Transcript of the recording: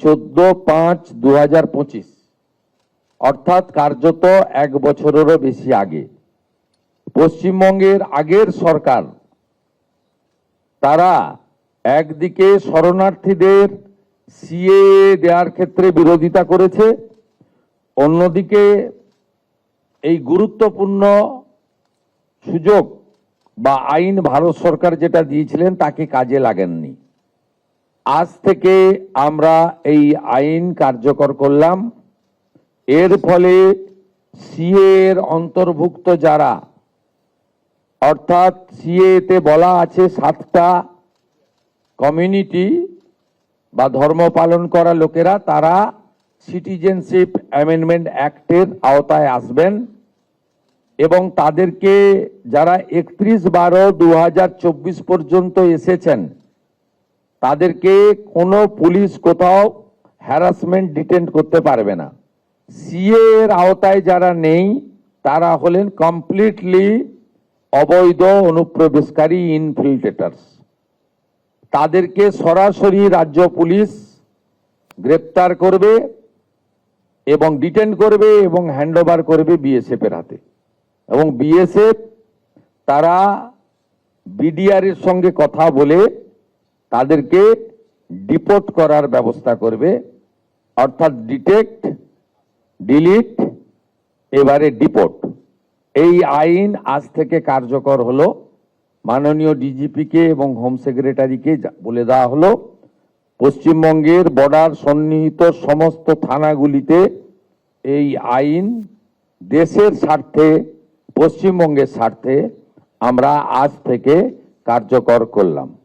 14/5/2025, অর্থাৎ কার্যত 1 বছরেরও বেশি আগে পশ্চিমবঙ্গের আগের সরকার তারা একদিকে শরণার্থীদের সিএএ দেওয়ার ক্ষেত্রে বিরোধিতা করেছে, অন্যদিকে এই গুরুত্বপূর্ণ সুযোগ বা আইন ভারত সরকার যেটা দিয়েছিলেন তাকে কাজে লাগেননি। আজ থেকে আমরা এই আইন কার্যকর করলাম। এর ফলে সিএএ এর অন্তর্ভুক্ত যারা, অর্থাৎ সিএএতে বলা আছে 7টা কমিউনিটি বা ধর্ম পালন করা লোকেরা, তারা সিটিজেনশিপ অ্যামেন্ডমেন্ট অ্যাক্টের আওতায় আসবেন এবং তাদেরকে যারা 31/12/2024 পর্যন্ত এসেছেন তাদেরকে কোনো পুলিশ কোথাও হ্যারাসমেন্ট ডিটেন্ট করতে পারবে না। সিএ এর আওতায় যারা নেই তারা হলেন কমপ্লিটলি অবৈধ অনুপ্রবেশকারী ইনফিল্ট্রেটার্স। তাদেরকে সরাসরি রাজ্য পুলিশ গ্রেপ্তার করবে এবং ডিটেন করবে এবং হ্যান্ডওভার করবে বিএসএফ এর হাতে, এবং বিএসএফ তারা বিডিআর এর সঙ্গে কথা বলে তাদেরকে ডিপোর্ট করার ব্যবস্থা করবে, অর্থাৎ ডিটেক্ট, ডিলিট, এবারে ডিপোর্ট। এই আইন আজ থেকে কার্যকর হলো। মাননীয় ডিজিপিকে এবং হোম সেক্রেটারিকে বলে দেওয়া হলো পশ্চিমবঙ্গের বর্ডার সন্নিহিত সমস্ত থানাগুলিতে এই আইন দেশের স্বার্থে, পশ্চিমবঙ্গের স্বার্থে আমরা আজ থেকে কার্যকর করলাম।